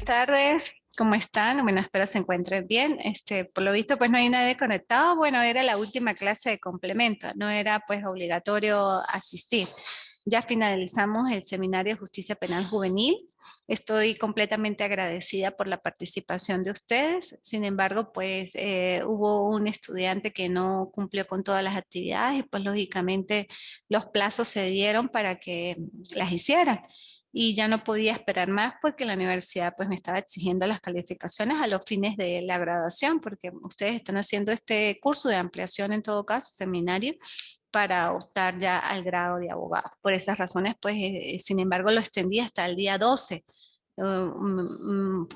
Buenas tardes, ¿cómo están? Bueno, espero se encuentren bien. Por lo visto, pues no hay nadie conectado. Bueno, era la última clase de complemento, no era pues obligatorio asistir. Ya finalizamos el seminario de justicia penal juvenil. Estoy completamente agradecida por la participación de ustedes. Sin embargo, pues hubo un estudiante que no cumplió con todas las actividades y pues lógicamente los plazos se dieron para que las hicieran y ya no podía esperar más porque la universidad pues me estaba exigiendo las calificaciones a los fines de la graduación, porque ustedes están haciendo este curso de ampliación en todo caso, seminario, para optar ya al grado de abogado. Por esas razones pues sin embargo lo extendí hasta el día 12.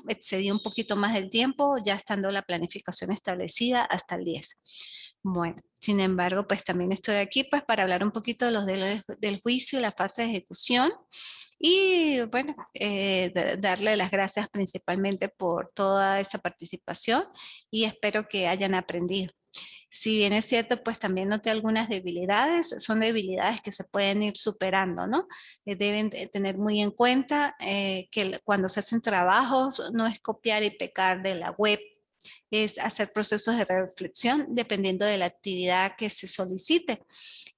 Excedí un poquito más del tiempo, ya estando la planificación establecida hasta el 10. Bueno, sin embargo, pues también estoy aquí pues para hablar un poquito de del juicio y la fase de ejecución. Y bueno, darle las gracias principalmente por toda esa participación y espero que hayan aprendido. Si bien es cierto, pues también noté algunas debilidades, son debilidades que se pueden ir superando, ¿no? Deben tener muy en cuenta que cuando se hacen trabajos no es copiar y pecar de la web, es hacer procesos de reflexión dependiendo de la actividad que se solicite.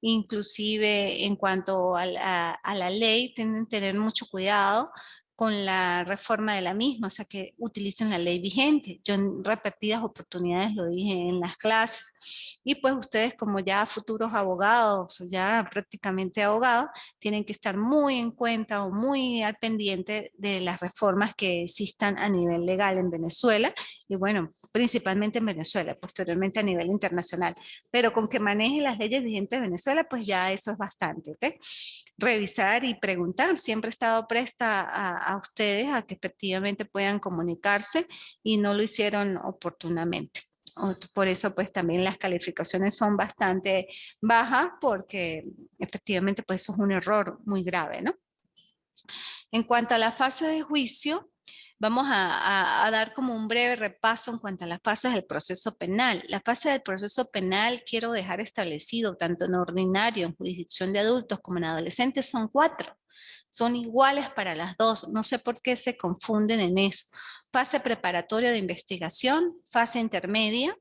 Inclusive en cuanto a la ley, tienen que tener mucho cuidado con la reforma de la misma, o sea, que utilicen la ley vigente. Yo en repetidas oportunidades lo dije en las clases. Y pues ustedes como ya futuros abogados, ya prácticamente abogados, tienen que estar muy en cuenta o muy al pendiente de las reformas que existan a nivel legal en Venezuela y bueno, principalmente en Venezuela, posteriormente a nivel internacional, pero con que maneje las leyes vigentes de Venezuela, pues ya eso es bastante, ¿ok? Revisar y preguntar, siempre he estado presta a ustedes a que efectivamente puedan comunicarse y no lo hicieron oportunamente. Por eso pues también las calificaciones son bastante bajas porque efectivamente pues eso es un error muy grave, ¿no? En cuanto a la fase de juicio, vamos a dar como un breve repaso en cuanto a las fases del proceso penal. La fase del proceso penal quiero dejar establecido tanto en ordinario, en jurisdicción de adultos como en adolescentes, son 4. Son iguales para las dos. No sé por qué se confunden en eso. Fase preparatoria de investigación, fase intermedia,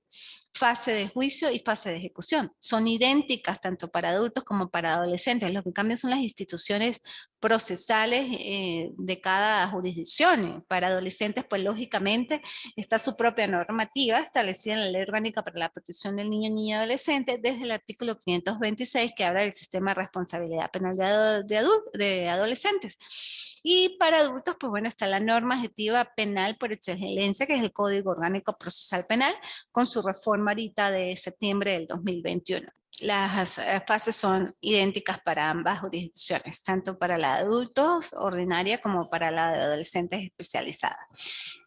fase de juicio y fase de ejecución. Son idénticas tanto para adultos como para adolescentes. Lo que cambian son las instituciones procesales de cada jurisdicción. Para adolescentes, pues lógicamente está su propia normativa establecida en la Ley Orgánica para la Protección del Niño, Niña y Adolescente desde el artículo 526 que habla del sistema de responsabilidad penal de adolescentes. Y para adultos, pues bueno, está la norma adjetiva penal por excelencia, que es el Código Orgánico Procesal Penal, con su reforma ahorita de septiembre del 2021. Las fases son idénticas para ambas jurisdicciones, tanto para la de adultos ordinaria como para la de adolescentes especializada.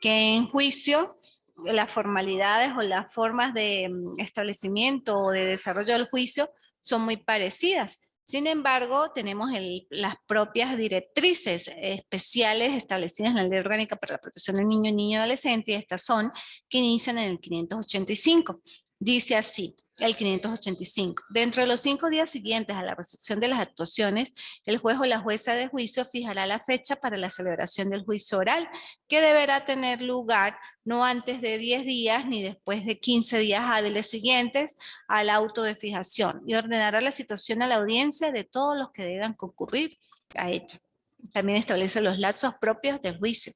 Que en juicio las formalidades o las formas de establecimiento o de desarrollo del juicio son muy parecidas. Sin embargo, tenemos las propias directrices especiales establecidas en la Ley Orgánica para la Protección del Niño, Niña y Adolescente, y estas son que inician en el 585. Dice así, el 585. Dentro de los 5 días siguientes a la recepción de las actuaciones, el juez o la jueza de juicio fijará la fecha para la celebración del juicio oral, que deberá tener lugar no antes de 10 días ni después de 15 días hábiles siguientes al auto de fijación y ordenará la citación a la audiencia de todos los que deban concurrir a ella. También establece los lapsos propios del juicio.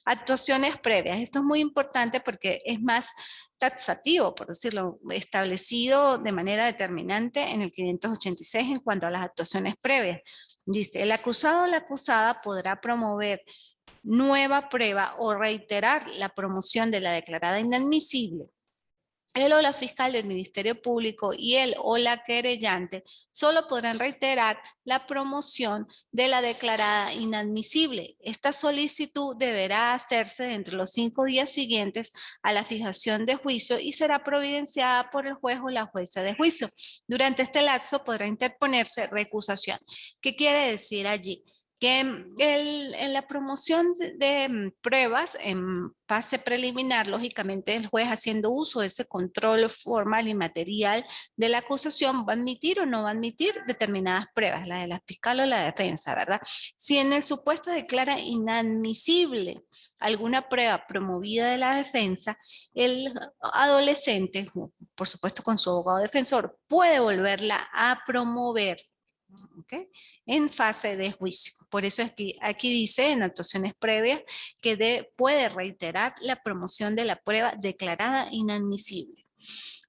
Actuaciones previas. Esto es muy importante porque es más taxativo, por decirlo, establecido de manera determinante en el 586 en cuanto a las actuaciones previas. Dice, el acusado o la acusada podrá promover nueva prueba o reiterar la promoción de la declarada inadmisible. Él o la fiscal del Ministerio Público y él o la querellante solo podrán reiterar la promoción de la declarada inadmisible. Esta solicitud deberá hacerse entre los 5 días siguientes a la fijación de juicio y será providenciada por el juez o la jueza de juicio. Durante este lapso podrá interponerse recusación. ¿Qué quiere decir allí? Que en la promoción de pruebas en fase preliminar, lógicamente el juez haciendo uso de ese control formal y material de la acusación va a admitir o no va a admitir determinadas pruebas, la de la fiscal o la defensa, ¿verdad? Si en el supuesto declara inadmisible alguna prueba promovida de la defensa, el adolescente, por supuesto con su abogado defensor, puede volverla a promover. ¿Okay? En fase de juicio. Por eso es que aquí dice en actuaciones previas que puede reiterar la promoción de la prueba declarada inadmisible.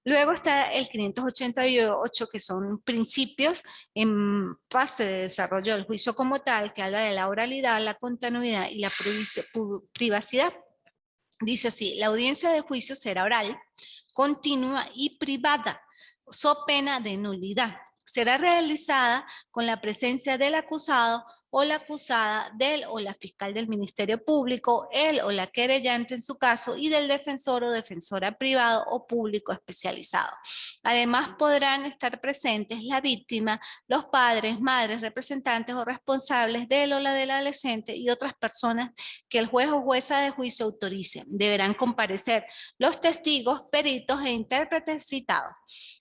Luego está el 588, que son principios en fase de desarrollo del juicio como tal, que habla de la oralidad, la continuidad y la privacidad. Dice así, la audiencia de juicio será oral, continua y privada, so pena de nulidad. Será realizada con la presencia del acusado o la acusada, del o la fiscal del Ministerio Público, el o la querellante en su caso, y del defensor o defensora privado o público especializado. Además, podrán estar presentes la víctima, los padres, madres, representantes o responsables del o la del adolescente y otras personas que el juez o jueza de juicio autorice. Deberán comparecer los testigos, peritos e intérpretes citados.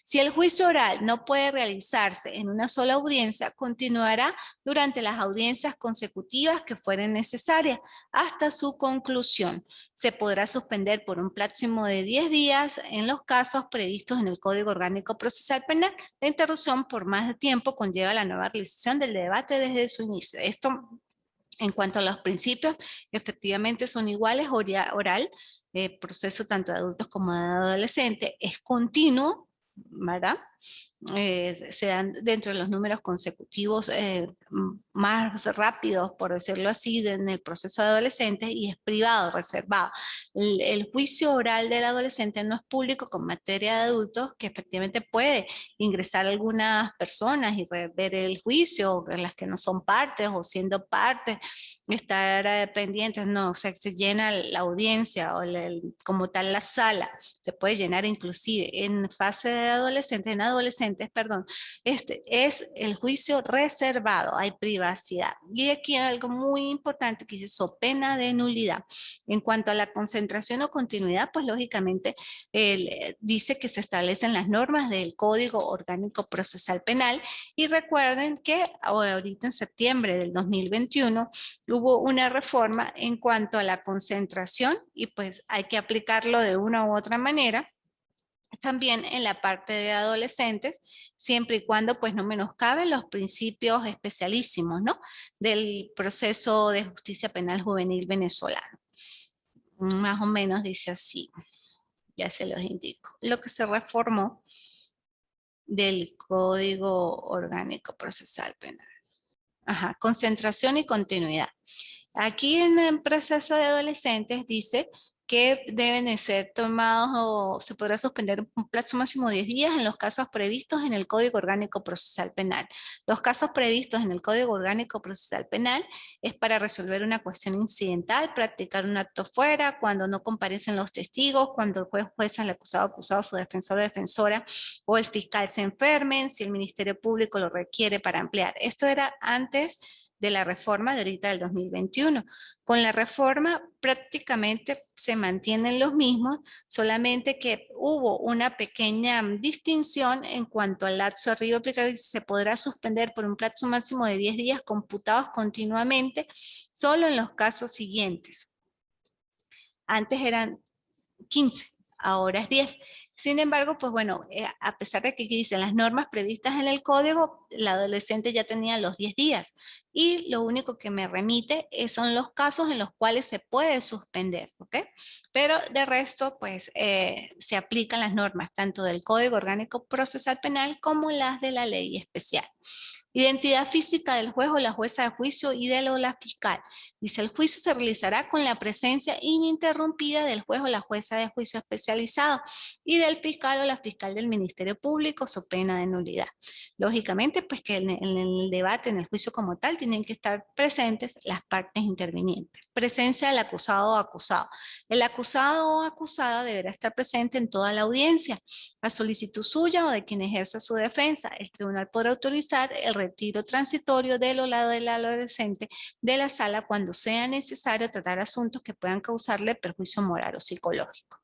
Si el juicio oral no puede realizarse en una sola audiencia, continuará durante las audiencias consecutivas que fueren necesarias hasta su conclusión. Se podrá suspender por un máximo de 10 días en los casos previstos en el Código Orgánico Procesal Penal. La interrupción por más de tiempo conlleva la nueva realización del debate desde su inicio. Esto, en cuanto a los principios, efectivamente son iguales, oral, proceso tanto de adultos como de adolescentes, es continuo, ¿verdad? Se dan dentro de los números consecutivos más rápidos, por decirlo así, en el proceso de adolescentes, y es privado, reservado. El juicio oral del adolescente no es público con materia de adultos, que efectivamente puede ingresar algunas personas y ver el juicio, las que no son partes o siendo partes, estar pendientes, no, o sea, se llena la audiencia o como tal la sala, se puede llenar inclusive en fase de adolescentes, en adolescentes, perdón, este es el juicio reservado, hay privacidad. Y aquí hay algo muy importante que dice, so pena de nulidad. En cuanto a la concentración o continuidad, pues lógicamente dice que se establecen las normas del Código Orgánico Procesal Penal, y recuerden que ahorita en septiembre del 2021 hubo una reforma en cuanto a la concentración, y pues hay que aplicarlo de una u otra manera. También en la parte de adolescentes, siempre y cuando pues no menoscaben los principios especialísimos, ¿no? Del proceso de justicia penal juvenil venezolano. Más o menos dice así, ya se los indico. Lo que se reformó del Código Orgánico Procesal Penal. Ajá, concentración y continuidad. Aquí en el proceso de adolescentes dice que deben de ser tomados o se podrá suspender un plazo máximo de 10 días en los casos previstos en el Código Orgánico Procesal Penal. Los casos previstos en el Código Orgánico Procesal Penal es para resolver una cuestión incidental, practicar un acto fuera, cuando no comparecen los testigos, cuando el juez, jueza, el acusado, acusado, su defensor o defensora o el fiscal se enfermen, si el Ministerio Público lo requiere para ampliar. Esto era antes de la reforma de ahorita del 2021. Con la reforma prácticamente se mantienen los mismos, solamente que hubo una pequeña distinción en cuanto al lapso arriba aplicado, y se podrá suspender por un plazo máximo de 10 días computados continuamente, solo en los casos siguientes. Antes eran 15, ahora es 10. Sin embargo, pues bueno, a pesar de que aquí dicen las normas previstas en el código, el adolescente ya tenía los 10 días. Y lo único que me remite son los casos en los cuales se puede suspender, ¿ok? Pero de resto, pues se aplican las normas tanto del Código Orgánico Procesal Penal como las de la ley especial. Identidad física del juez o la jueza de juicio y de la fiscal. Dice, el juicio se realizará con la presencia ininterrumpida del juez o la jueza de juicio especializado y del fiscal o la fiscal del Ministerio Público, so pena de nulidad. Lógicamente, pues que en el debate, en el juicio como tal, tienen que estar presentes las partes intervinientes. Presencia del acusado o acusado. El acusado o acusada deberá estar presente en toda la audiencia. A solicitud suya o de quien ejerza su defensa, el tribunal podrá autorizar el retiro transitorio del o la del adolescente de la sala cuando sea necesario tratar asuntos que puedan causarle perjuicio moral o psicológico.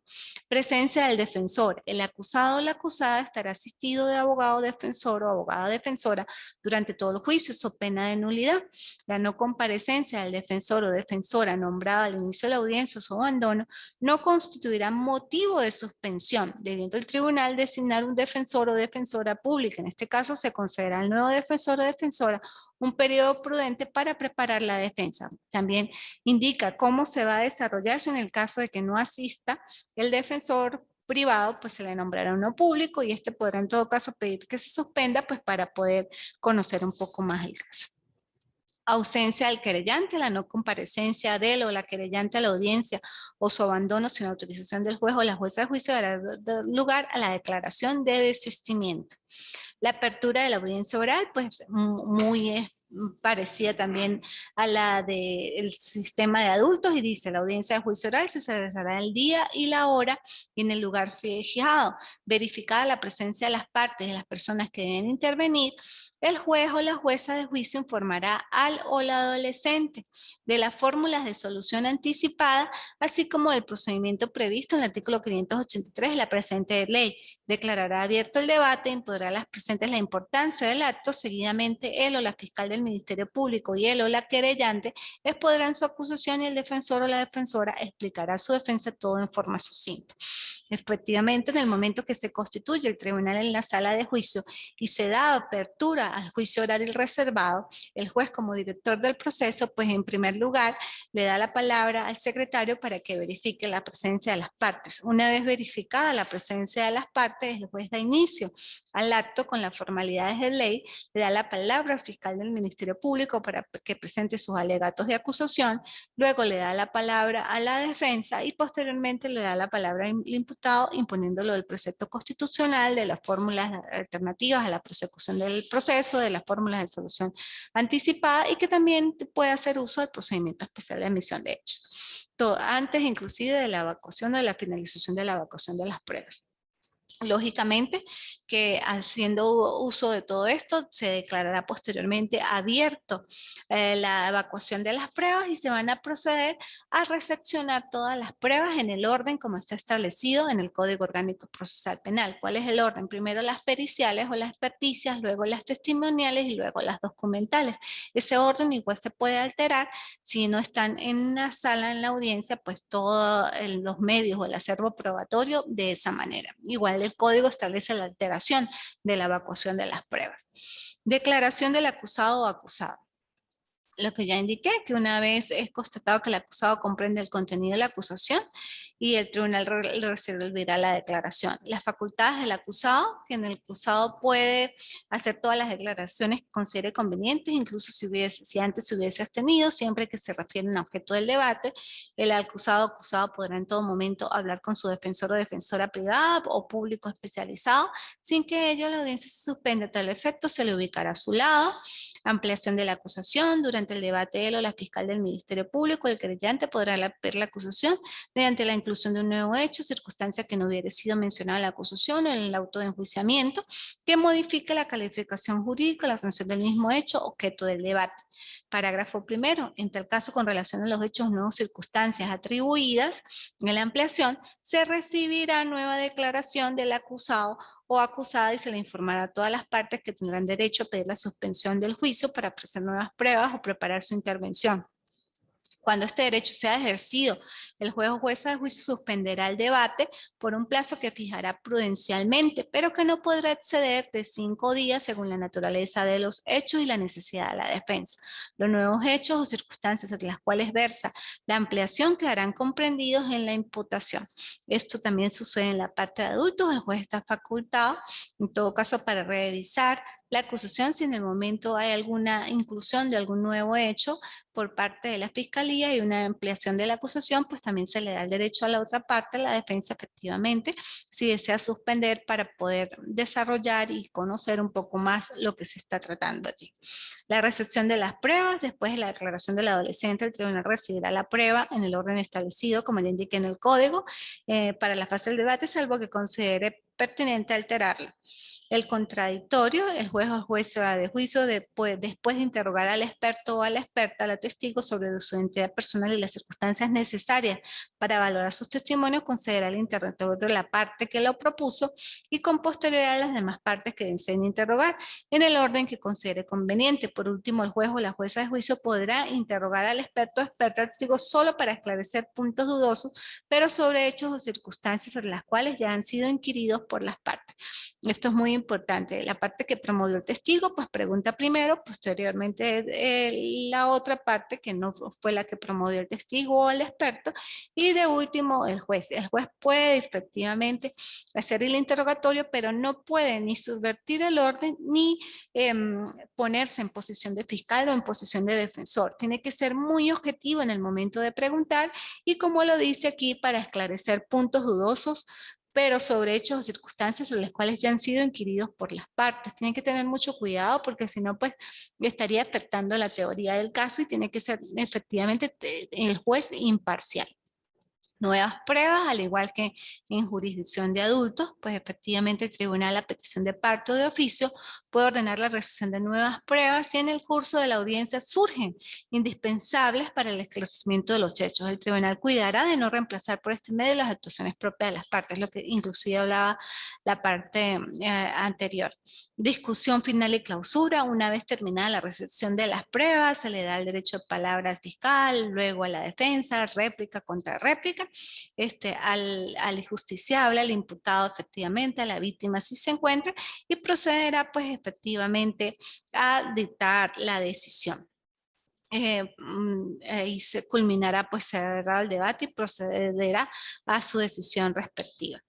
Presencia del defensor. El acusado o la acusada estará asistido de abogado defensor o abogada defensora durante todo el juicio, so pena de nulidad. La no comparecencia del defensor o defensora nombrada al inicio de la audiencia o su abandono no constituirá motivo de suspensión, debiendo el tribunal designar un defensor o defensora pública. En este caso se concederá al nuevo defensor o defensora un periodo prudente para preparar la defensa. También indica cómo se va a desarrollarse en el caso de que no asista el defensor privado, pues se le nombrará uno público y este podrá en todo caso pedir que se suspenda, pues para poder conocer un poco más el caso. Ausencia del querellante, la no comparecencia de él o la querellante a la audiencia o su abandono sin autorización del juez o la jueza de juicio dará lugar a la declaración de desistimiento. La apertura de la audiencia oral, pues muy parecida también a la del sistema de adultos y dice, la audiencia de juicio oral se realizará el día y la hora y en el lugar fijado, verificada la presencia de las partes de las personas que deben intervenir. El juez o la jueza de juicio informará al o la adolescente de las fórmulas de solución anticipada, así como del procedimiento previsto en el artículo 583 de la presente ley. Declarará abierto el debate, impondrá a las presentes la importancia del acto. Seguidamente, él o la fiscal del Ministerio Público y él o la querellante expondrán su acusación y el defensor o la defensora explicará su defensa todo en forma sucinta. Efectivamente, en el momento que se constituye el tribunal en la sala de juicio y se da apertura al juicio oral y reservado, el juez como director del proceso, pues en primer lugar le da la palabra al secretario para que verifique la presencia de las partes. Una vez verificada la presencia de las partes, el juez da inicio al acto con las formalidades de ley, le da la palabra al fiscal del Ministerio Público para que presente sus alegatos de acusación, luego le da la palabra a la defensa y posteriormente le da la palabra al imputado, imponiéndolo del precepto constitucional, de las fórmulas alternativas a la prosecución del proceso, de las fórmulas de solución anticipada y que también puede hacer uso del procedimiento especial de admisión de hechos. Todo, antes inclusive de la evacuación o de la finalización de la evacuación de las pruebas. Lógicamente que haciendo uso de todo esto se declarará posteriormente abierto la evacuación de las pruebas y se van a proceder a recepcionar todas las pruebas en el orden como está establecido en el Código Orgánico Procesal Penal. ¿Cuál es el orden? Primero las periciales o las experticias, luego las testimoniales y luego las documentales. Ese orden igual se puede alterar si no están en la sala, en la audiencia, pues todos los medios o el acervo probatorio de esa manera. Igual el código establece la alteración de la evacuación de las pruebas. Declaración del acusado o acusada. Lo que ya indiqué, que una vez es constatado que el acusado comprende el contenido de la acusación y el tribunal resolverá la declaración. Las facultades del acusado, que en el acusado puede hacer todas las declaraciones que considere convenientes, incluso si antes se hubiese abstenido, siempre que se refieren a objeto del debate, el acusado o acusado podrá en todo momento hablar con su defensor o defensora privada o público especializado, sin que ello la audiencia se suspenda. A tal efecto se le ubicará a su lado. Ampliación de la acusación. Durante el debate, él o la fiscal del Ministerio Público, el querellante podrá ver la acusación mediante la inclusión de un nuevo hecho, circunstancia que no hubiera sido mencionada en la acusación o en el auto de enjuiciamiento, que modifique la calificación jurídica, la sanción del mismo hecho, objeto del debate. Parágrafo primero. En tal caso, con relación a los hechos nuevos circunstancias atribuidas en la ampliación, se recibirá nueva declaración del acusado o acusada y se le informará a todas las partes que tendrán derecho a pedir la suspensión del juicio para presentar nuevas pruebas o preparar su intervención. Cuando este derecho sea ejercido, el juez o jueza de juicio suspenderá el debate por un plazo que fijará prudencialmente, pero que no podrá exceder de 5 días según la naturaleza de los hechos y la necesidad de la defensa. Los nuevos hechos o circunstancias sobre las cuales versa la ampliación quedarán comprendidos en la imputación. Esto también sucede en la parte de adultos. El juez está facultado, en todo caso, para revisar la acusación si en el momento hay alguna inclusión de algún nuevo hecho por parte de la fiscalía y una ampliación de la acusación, pues también se le da el derecho a la otra parte, la defensa efectivamente, si desea suspender para poder desarrollar y conocer un poco más lo que se está tratando allí. La recepción de las pruebas, después de la declaración del adolescente, el tribunal recibirá la prueba en el orden establecido, como ya indiqué en el código, para la fase del debate, salvo que considere pertinente alterarla. El contradictorio, el juez o jueza de juicio después de interrogar al experto o a la experta, a la testigo sobre su identidad personal y las circunstancias necesarias para valorar sus testimonios, considera al interrogatorio la parte que lo propuso y con posterioridad a las demás partes que deseen interrogar en el orden que considere conveniente. Por último, el juez o la jueza de juicio podrá interrogar al experto o experta testigo solo para esclarecer puntos dudosos, pero sobre hechos o circunstancias sobre las cuales ya han sido inquiridos por las partes. Esto es muy importante. La parte que promovió el testigo, pues pregunta primero, posteriormente la otra parte que no fue la que promovió el testigo o el experto, y de último el juez. El juez puede efectivamente hacer el interrogatorio, pero no puede ni subvertir el orden ni ponerse en posición de fiscal o en posición de defensor. Tiene que ser muy objetivo en el momento de preguntar y, como lo dice aquí, para esclarecer puntos dudosos, pero sobre hechos o circunstancias sobre las cuales ya han sido inquiridos por las partes. Tienen que tener mucho cuidado porque si no, pues estaría afectando la teoría del caso y tiene que ser efectivamente el juez imparcial. Nuevas pruebas, al igual que en jurisdicción de adultos, pues efectivamente el tribunal a petición de parte o de oficio puede ordenar la recepción de nuevas pruebas si en el curso de la audiencia surgen indispensables para el esclarecimiento de los hechos. El tribunal cuidará de no reemplazar por este medio las actuaciones propias de las partes, lo que inclusive hablaba la parte anterior. Discusión final y clausura. Una vez terminada la recepción de las pruebas, se le da el derecho de palabra al fiscal, luego a la defensa, réplica, contrarréplica, al justiciable, al imputado efectivamente, a la víctima si se encuentra, y procederá pues efectivamente a dictar la decisión. Y se culminará, pues cerrará el debate y procederá a su decisión respectiva.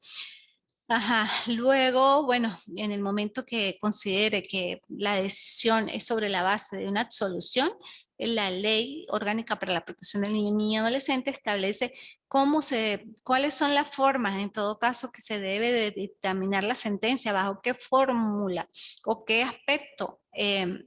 Ajá, luego, bueno, en el momento que considere que la decisión es sobre la base de una absolución, la Ley Orgánica para la Protección del Niño y Niña Adolescente establece cuáles son las formas, en todo caso, que se debe de dictaminar la sentencia, bajo qué fórmula o qué aspecto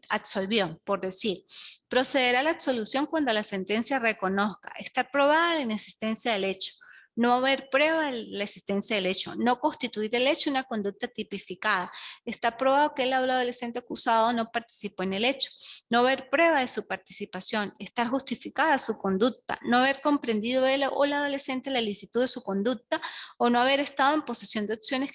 absolvió, por decir. Procederá a la absolución cuando la sentencia reconozca estar probada la inexistencia del hecho, no haber prueba de la existencia del hecho, no constituir el hecho una conducta tipificada. Está probado que el adolescente acusado no participó en el hecho, no haber prueba de su participación, estar justificada su conducta, no haber comprendido él o el adolescente la ilicitud de su conducta o no haber estado en posesión de opciones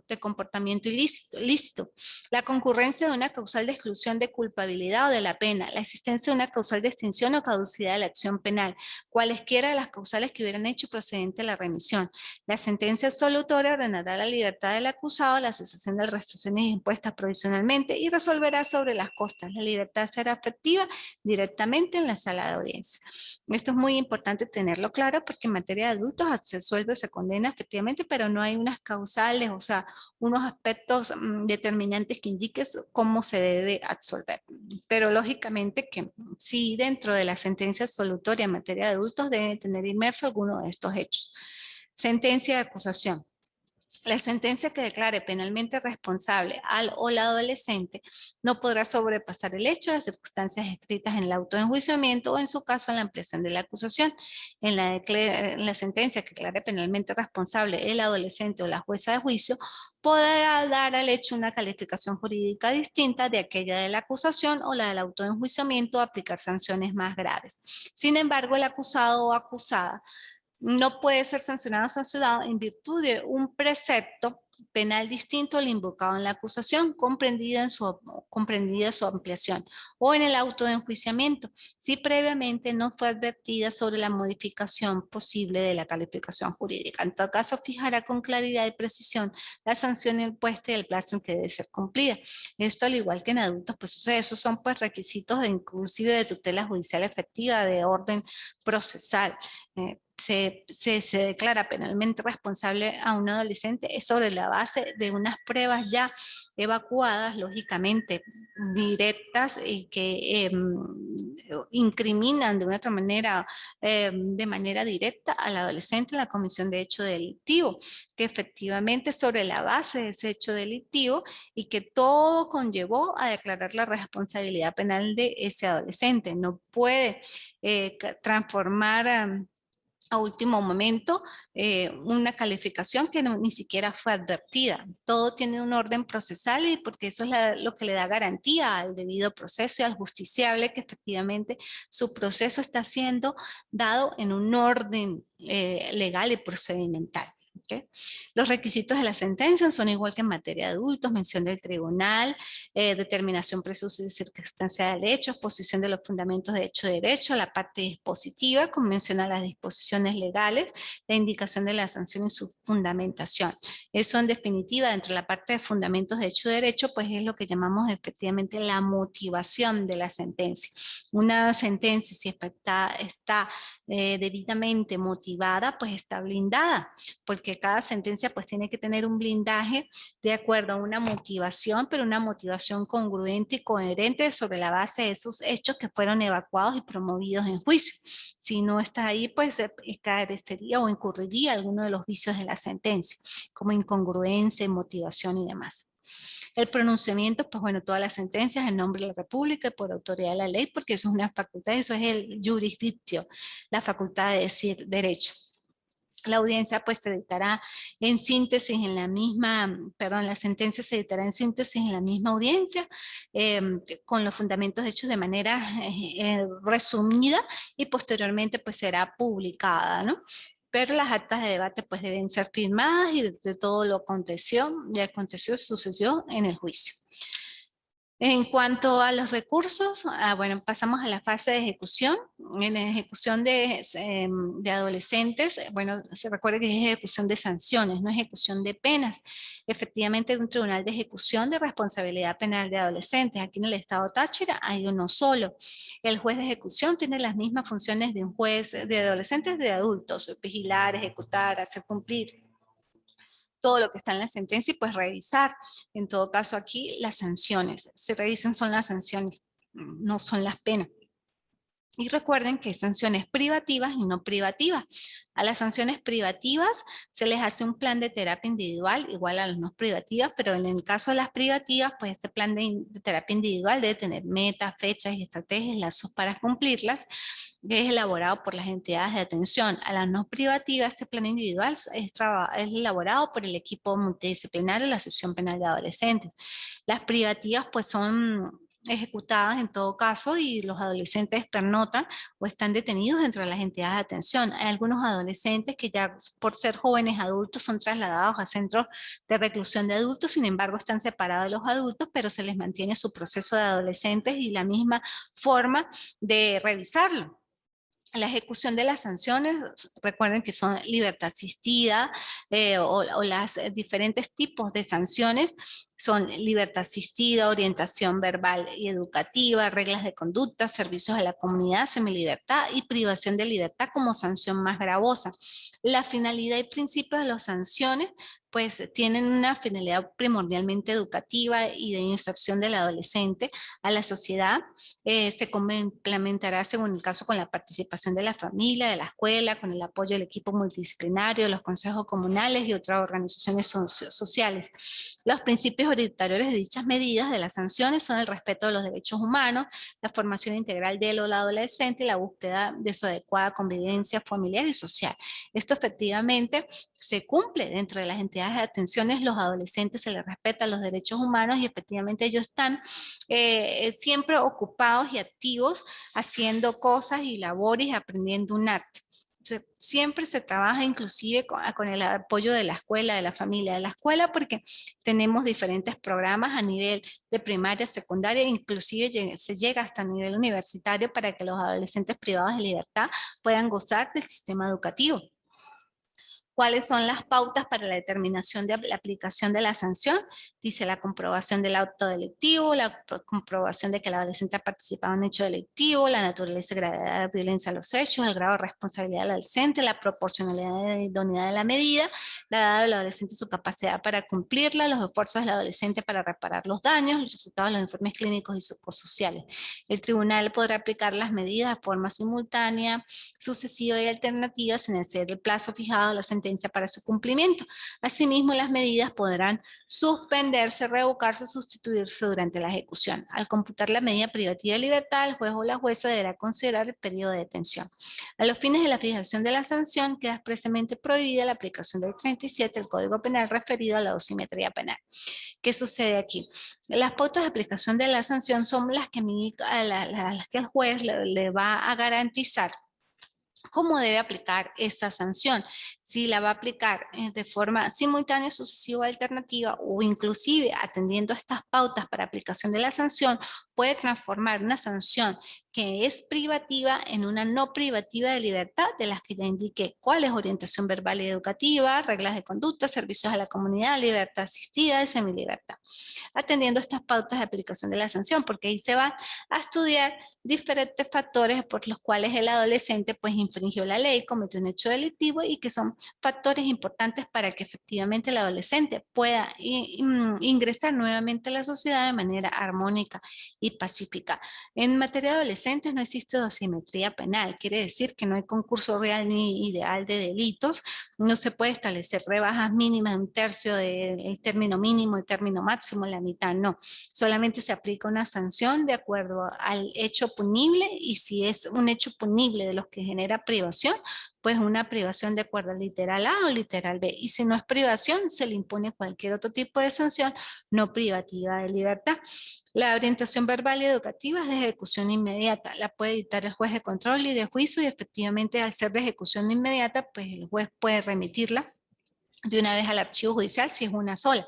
de comportamiento ilícito. La concurrencia de una causal de exclusión de culpabilidad o de la pena, la existencia de una causal de extinción o caducidad de la acción penal, cualesquiera de las causales que hubieran hecho procedente la remisión. La sentencia absolutoria ordenará la libertad del acusado, la cesación de las restricciones impuestas provisionalmente y resolverá sobre las costas. La libertad será efectiva directamente en la sala de audiencia. Esto es muy importante tenerlo claro porque en materia de adultos se suelve o se condena efectivamente, pero no hay unas causales, o sea, unos aspectos determinantes que indiquen cómo se debe absolver. Pero lógicamente que sí, dentro de la sentencia absolutoria en materia de adultos debe tener inmerso alguno de estos hechos. Sentencia de acusación. La sentencia que declare penalmente responsable al o la adolescente no podrá sobrepasar el hecho de las circunstancias escritas en el auto de enjuiciamiento o en su caso en la ampliación de la acusación. En la sentencia que declare penalmente responsable el adolescente o la jueza de juicio podrá dar al hecho una calificación jurídica distinta de aquella de la acusación o la del auto de enjuiciamiento o aplicar sanciones más graves. Sin embargo, el acusado o acusada no puede ser sancionado o sancionado en virtud de un precepto penal distinto al invocado en la acusación, comprendida su ampliación, o en el auto de enjuiciamiento, si previamente no fue advertida sobre la modificación posible de la calificación jurídica. En todo caso, fijará con claridad y precisión la sanción impuesta y el plazo en que debe ser cumplida. Esto, al igual que en adultos, pues esos son pues requisitos inclusive de tutela judicial efectiva, de orden procesal. Se declara penalmente responsable a un adolescente es sobre la base de unas pruebas ya evacuadas, lógicamente directas y que incriminan de una otra manera, de manera directa al adolescente en la comisión de hecho delictivo, que efectivamente sobre la base de ese hecho delictivo y que todo conllevó a declarar la responsabilidad penal de ese adolescente. No puede transformar a último momento una calificación que ni siquiera fue advertida. Todo tiene un orden procesal y porque eso es lo que le da garantía al debido proceso y al justiciable que efectivamente su proceso está siendo dado en un orden legal y procedimental. ¿Okay? Los requisitos de la sentencia son igual que en materia de adultos, mención del tribunal, determinación precisa y circunstancia de hechos, posición de los fundamentos de hecho y derecho, la parte dispositiva, como menciona las disposiciones legales, la indicación de la sanción y su fundamentación. Eso en definitiva, dentro de la parte de fundamentos de hecho y derecho, pues es lo que llamamos efectivamente la motivación de la sentencia. Una sentencia, si está debidamente motivada, pues está blindada, porque cada sentencia pues tiene que tener un blindaje de acuerdo a una motivación, pero una motivación congruente y coherente sobre la base de esos hechos que fueron evacuados y promovidos en juicio. Si no está ahí, pues carecería o incurriría alguno de los vicios de la sentencia, como incongruencia, motivación y demás. El pronunciamiento, pues bueno, todas las sentencias en nombre de la República por autoridad de la ley, porque eso es una facultad, eso es el jurisdictio, la facultad de decir derecho. La audiencia pues se dictará en síntesis en la misma, perdón, la sentencia se dictará en síntesis en la misma audiencia con los fundamentos hechos de manera resumida y posteriormente pues será publicada, ¿no? Pero las actas de debate pues deben ser firmadas y de todo lo aconteció, sucedió en el juicio. En cuanto a los recursos, bueno, pasamos a la fase de ejecución. En la ejecución de adolescentes, bueno, se recuerda que es ejecución de sanciones, no ejecución de penas. Efectivamente, hay un tribunal de ejecución de responsabilidad penal de adolescentes. Aquí en el estado Táchira hay uno solo. El juez de ejecución tiene las mismas funciones de un juez de adolescentes de adultos, vigilar, ejecutar, hacer cumplir todo lo que está en la sentencia y pues revisar. En todo caso aquí las sanciones, se revisan son las sanciones, no son las penas. Y recuerden que hay sanciones privativas y no privativas. A las sanciones privativas se les hace un plan de terapia individual igual a las no privativas, pero en el caso de las privativas, pues este plan de terapia individual debe tener metas, fechas y estrategias, lazos para cumplirlas, que es elaborado por las entidades de atención. A las no privativas, este plan individual es elaborado por el equipo multidisciplinario de la sección penal de adolescentes. Las privativas pues son ejecutadas en todo caso y los adolescentes pernotan o están detenidos dentro de las entidades de atención. Hay algunos adolescentes que ya por ser jóvenes adultos son trasladados a centros de reclusión de adultos, sin embargo están separados de los adultos, pero se les mantiene su proceso de adolescentes y la misma forma de revisarlo. La ejecución de las sanciones, recuerden que son libertad asistida o las diferentes tipos de sanciones son libertad asistida, orientación verbal y educativa, reglas de conducta, servicios a la comunidad, semilibertad y privación de libertad como sanción más gravosa. La finalidad y principio de las sanciones pues tienen una finalidad primordialmente educativa y de inserción del adolescente a la sociedad. Se complementará según el caso con la participación de la familia, de la escuela, con el apoyo del equipo multidisciplinario, los consejos comunales y otras organizaciones sociales. Los principios orientadores de dichas medidas de las sanciones son el respeto de los derechos humanos, la formación integral del o la adolescente y la búsqueda de su adecuada convivencia familiar y social. Esto efectivamente se cumple dentro de las entidades de atenciones, los adolescentes se les respetan los derechos humanos y efectivamente ellos están siempre ocupados y activos haciendo cosas y labores, aprendiendo un arte. Siempre se trabaja inclusive con el apoyo de la escuela, de la familia, de la escuela, porque tenemos diferentes programas a nivel de primaria, secundaria, inclusive se llega hasta nivel universitario para que los adolescentes privados de libertad puedan gozar del sistema educativo. ¿Cuáles son las pautas para la determinación de la aplicación de la sanción? Dice la comprobación del acto delictivo, la comprobación de que el adolescente ha participado en un hecho delictivo, la naturaleza y gravedad de la violencia a los hechos, el grado de responsabilidad del adolescente, la proporcionalidad y idoneidad de la medida, la edad del adolescente y su capacidad para cumplirla, los esfuerzos del adolescente para reparar los daños, los resultados de los informes clínicos y psicosociales. El tribunal podrá aplicar las medidas de forma simultánea, sucesiva y alternativa sin exceder el plazo fijado a la sentencia sentencia para su cumplimiento. Asimismo, las medidas podrán suspenderse, revocarse o sustituirse durante la ejecución. Al computar la medida privativa de libertad, el juez o la jueza deberá considerar el periodo de detención. A los fines de la fijación de la sanción, queda expresamente prohibida la aplicación del 37 del Código Penal referido a la dosimetría penal. ¿Qué sucede aquí? Las pautas de aplicación de la sanción son las que, las que el juez le va a garantizar cómo debe aplicar esa sanción. Si la va a aplicar de forma simultánea, sucesiva, alternativa o inclusive atendiendo a estas pautas para aplicación de la sanción, puede transformar una sanción que es privativa en una no privativa de libertad, de las que ya indiqué cuál es orientación verbal y educativa, reglas de conducta, servicios a la comunidad, libertad asistida y semilibertad, atendiendo estas pautas de aplicación de la sanción, porque ahí se va a estudiar diferentes factores por los cuales el adolescente pues infringió la ley, cometió un hecho delictivo y que son factores importantes para que efectivamente el adolescente pueda ingresar nuevamente a la sociedad de manera armónica y pacífica. En materia de adolescentes no existe dosimetría penal, quiere decir que no hay concurso real ni ideal de delitos, no se puede establecer rebajas mínimas de un tercio del término mínimo, el término máximo, la mitad no, solamente se aplica una sanción de acuerdo al hecho punible y si es un hecho punible de los que genera privación, pues una privación de acuerdo al literal A o literal B. Y si no es privación, se le impone cualquier otro tipo de sanción no privativa de libertad. La orientación verbal y educativa es de ejecución inmediata. La puede dictar el juez de control y de juicio y efectivamente al ser de ejecución inmediata, pues el juez puede remitirla de una vez al archivo judicial si es una sola.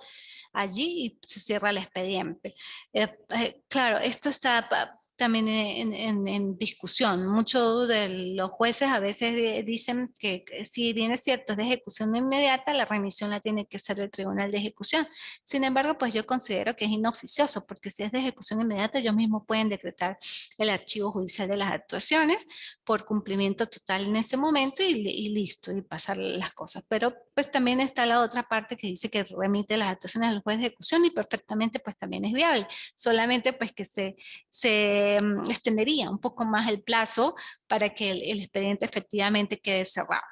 Allí se cierra el expediente. Claro, esto está también en discusión. Muchos de los jueces a veces dicen que si bien es cierto es de ejecución inmediata, la remisión la tiene que hacer el tribunal de ejecución. Sin embargo, pues yo considero que es inoficioso, porque si es de ejecución inmediata, ellos mismos pueden decretar el archivo judicial de las actuaciones por cumplimiento total en ese momento y listo, y pasar las cosas. Pero pues también está la otra parte que dice que remite las actuaciones al juez de ejecución y perfectamente pues también es viable. Solamente pues que se extendería un poco más el plazo para que el expediente efectivamente quede cerrado.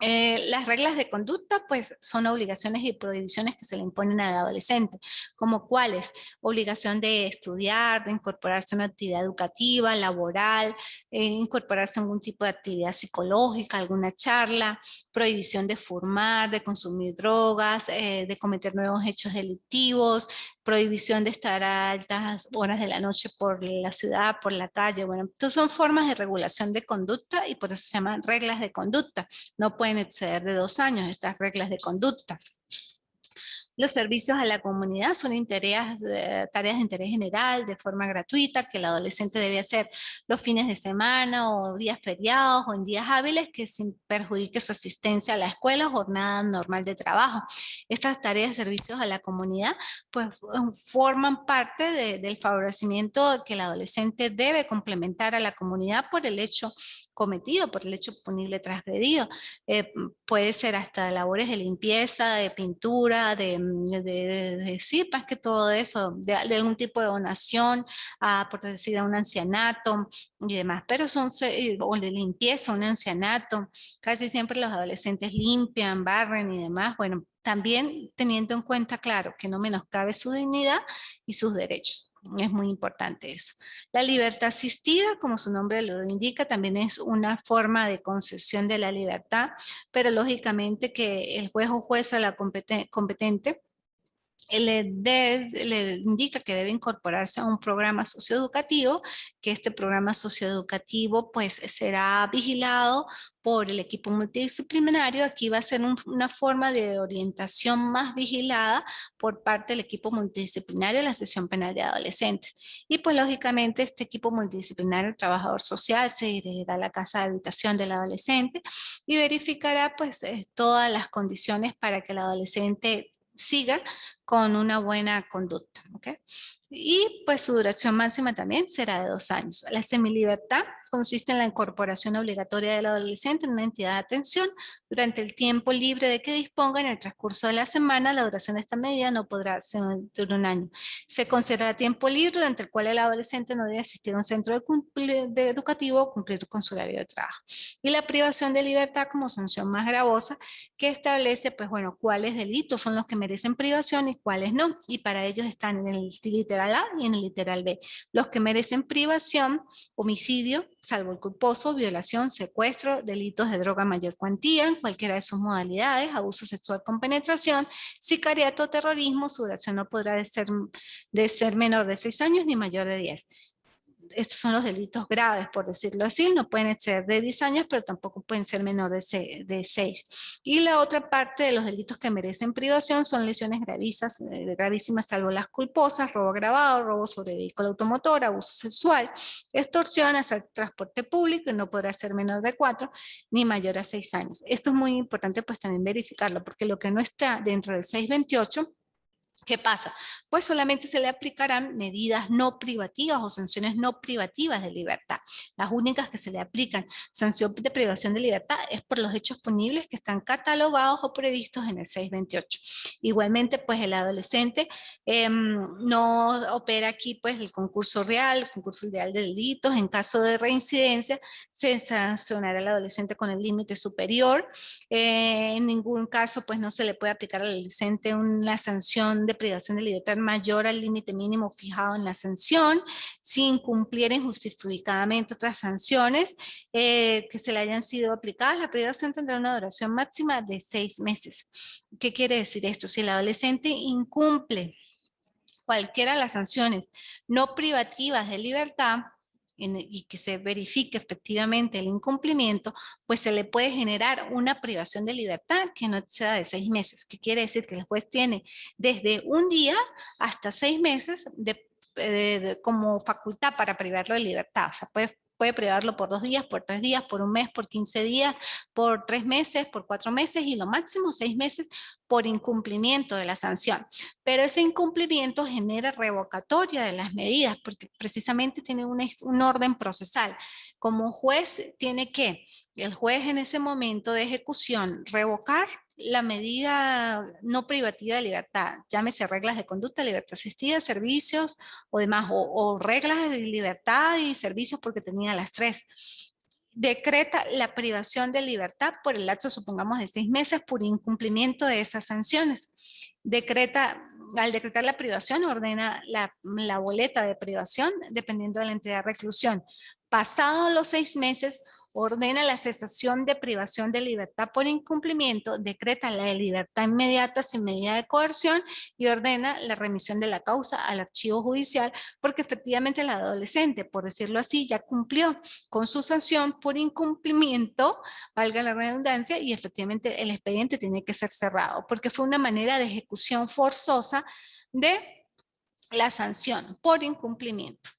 Las reglas de conducta pues son obligaciones y prohibiciones que se le imponen al adolescente, como cuáles: obligación de estudiar, de incorporarse a una actividad educativa, laboral, incorporarse a algún tipo de actividad psicológica, alguna charla, prohibición de fumar, de consumir drogas, de cometer nuevos hechos delictivos, prohibición de estar a altas horas de la noche por la ciudad, por la calle. Bueno, entonces son formas de regulación de conducta y por eso se llaman reglas de conducta. No pueden exceder de 2 años estas reglas de conducta. Los servicios a la comunidad son tareas de interés general, de forma gratuita, que el adolescente debe hacer los fines de semana o días feriados o en días hábiles que sin perjudique su asistencia a la escuela o jornada normal de trabajo. Estas tareas de servicios a la comunidad pues forman parte del favorecimiento que el adolescente debe complementar a la comunidad por el hecho cometido, por el hecho punible transgredido. Puede ser hasta labores de limpieza, de pintura, sí, más que todo eso, de algún tipo de donación, por decir, a un ancianato y demás, pero o de limpieza, un ancianato, casi siempre los adolescentes limpian, barren y demás, bueno, también teniendo en cuenta, claro, que no menoscabe su dignidad y sus derechos. Es muy importante eso. La libertad asistida, como su nombre lo indica, también es una forma de concesión de la libertad, pero lógicamente que el juez o jueza la competente le indica que debe incorporarse a un programa socioeducativo, que este programa socioeducativo pues será vigilado por el equipo multidisciplinario. Aquí va a ser una forma de orientación más vigilada por parte del equipo multidisciplinario de la sección penal de adolescentes. Y pues lógicamente este equipo multidisciplinario, el trabajador social, se dirigirá a la casa de habitación del adolescente y verificará pues todas las condiciones para que el adolescente siga con una buena conducta, ¿ok? Y pues su duración máxima también será de 2 años. La semilibertad consiste en la incorporación obligatoria del adolescente en una entidad de atención durante el tiempo libre de que disponga en el transcurso de la semana. La duración de esta medida no podrá ser de 1 año. Se considera tiempo libre durante el cual el adolescente no debe asistir a un centro educativo o cumplir con su horario de trabajo. Y la privación de libertad como sanción más gravosa, que establece, pues bueno, cuáles delitos son los que merecen privación y cuáles no. Y para ellos están en el literal A y en el literal B. Los que merecen privación: homicidio, salvo el culposo, violación, secuestro, delitos de droga mayor cuantía en cualquiera de sus modalidades, abuso sexual con penetración, sicariato o terrorismo. Su duración no podrá de ser menor de 6 años ni mayor de 10. Estos son los delitos graves, por decirlo así, no pueden ser de 10 años, pero tampoco pueden ser menor de 6. Y la otra parte de los delitos que merecen privación son lesiones gravísimas, salvo las culposas: robo agravado, robo sobre vehículo automotor, abuso sexual, extorsión, asalto transporte público, y no podrá ser menor de 4 ni mayor a 6 años. Esto es muy importante pues también verificarlo, porque lo que no está dentro del 628, ¿qué pasa? Pues solamente se le aplicarán medidas no privativas o sanciones no privativas de libertad. Las únicas que se le aplican sanción de privación de libertad es por los hechos punibles que están catalogados o previstos en el 628. Igualmente, pues el adolescente no opera aquí pues el concurso real de delitos. En caso de reincidencia, se sancionará al adolescente con el límite superior. En ningún caso pues no se le puede aplicar al adolescente una sanción de privación de libertad mayor al límite mínimo fijado en la sanción, si incumpliera injustificadamente otras sanciones que se le hayan sido aplicadas. La privación tendrá una duración máxima de 6 meses. ¿Qué quiere decir esto? Si el adolescente incumple cualquiera de las sanciones no privativas de libertad, y que se verifique efectivamente el incumplimiento, pues se le puede generar una privación de libertad que no exceda de 6 meses. ¿Qué quiere decir? Que el juez tiene desde un día hasta 6 meses como facultad para privarlo de libertad. O sea, puede privarlo por 2 días, por 3 días, por 1 mes, por 15 días, por 3 meses, por 4 meses y lo máximo 6 meses por incumplimiento de la sanción. Pero ese incumplimiento genera revocatoria de las medidas porque precisamente tiene un orden procesal. Como juez el juez en ese momento de ejecución, revocar la medida no privativa de libertad, llámese reglas de conducta, libertad asistida, servicios o demás, o reglas de libertad y servicios porque tenía las 3. Decreta la privación de libertad por el lapso, supongamos, de 6 meses por incumplimiento de esas sanciones. Al decretar la privación, ordena la boleta de privación dependiendo de la entidad de reclusión. Pasados los 6 meses, ordena la cesación de privación de libertad por incumplimiento, decreta la libertad inmediata sin medida de coerción y ordena la remisión de la causa al archivo judicial, porque efectivamente el adolescente, por decirlo así, ya cumplió con su sanción por incumplimiento, valga la redundancia, y efectivamente el expediente tiene que ser cerrado, porque fue una manera de ejecución forzosa de la sanción por incumplimiento.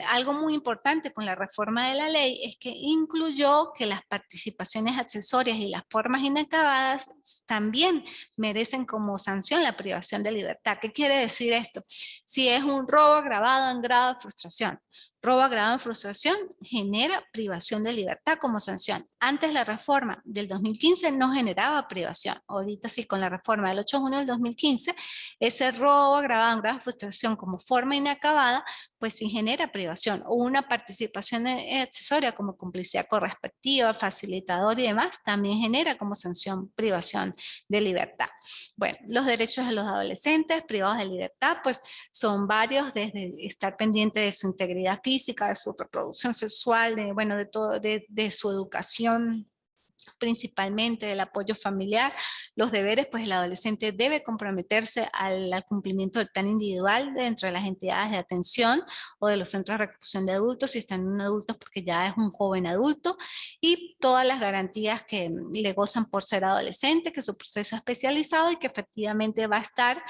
Algo muy importante con la reforma de la ley es que incluyó que las participaciones accesorias y las formas inacabadas también merecen como sanción la privación de libertad. ¿Qué quiere decir esto? Si es un robo agravado en grado de frustración, robo agravado en frustración genera privación de libertad como sanción. Antes la reforma del 2015 no generaba privación. Ahorita sí, con la reforma del 8 de junio del 2015, ese robo agravado en grado de frustración como forma inacabada, pues sí genera privación. O una participación accesoria como complicidad correspectiva, facilitador y demás, también genera como sanción privación de libertad. Bueno, los derechos de los adolescentes privados de libertad, pues son varios, desde estar pendiente de su integridad física, de su reproducción sexual, de su educación, principalmente del apoyo familiar, los deberes, pues el adolescente debe comprometerse al cumplimiento del plan individual dentro de las entidades de atención o de los centros de reclusión de adultos, si están en adultos porque ya es un joven adulto, y todas las garantías que le gozan por ser adolescente, que su proceso es especializado y que efectivamente va a estar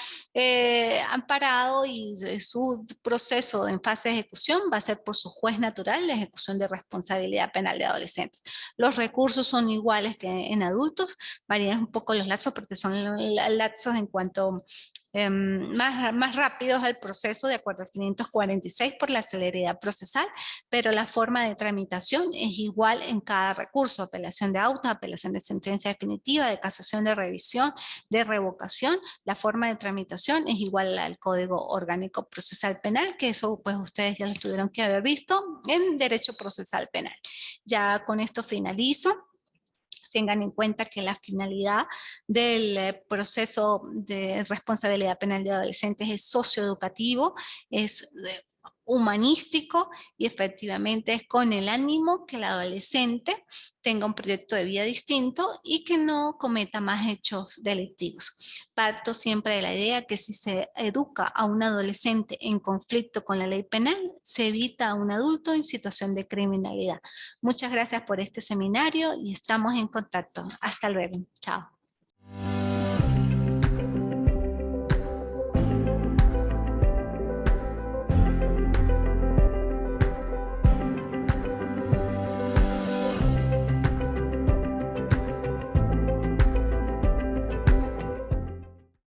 amparado, y su proceso en fase de ejecución va a ser por su juez natural de ejecución de responsabilidad penal de adolescentes. Los recursos son iguales que en adultos, varían un poco los lapsos porque son lapsos en cuanto más rápidos al proceso de acuerdo al 546 por la celeridad procesal, pero la forma de tramitación es igual en cada recurso: apelación de autos, apelación de sentencia definitiva, de casación, de revisión, de revocación. La forma de tramitación es igual al Código Orgánico Procesal Penal, que eso pues ustedes ya lo tuvieron que haber visto en Derecho Procesal Penal. Ya con esto finalizo. Tengan en cuenta que la finalidad del proceso de responsabilidad penal de adolescentes es socioeducativo, es humanístico y efectivamente es con el ánimo que el adolescente tenga un proyecto de vida distinto y que no cometa más hechos delictivos. Parto siempre de la idea que si se educa a un adolescente en conflicto con la ley penal, se evita a un adulto en situación de criminalidad. Muchas gracias por este seminario y estamos en contacto. Hasta luego. Chao.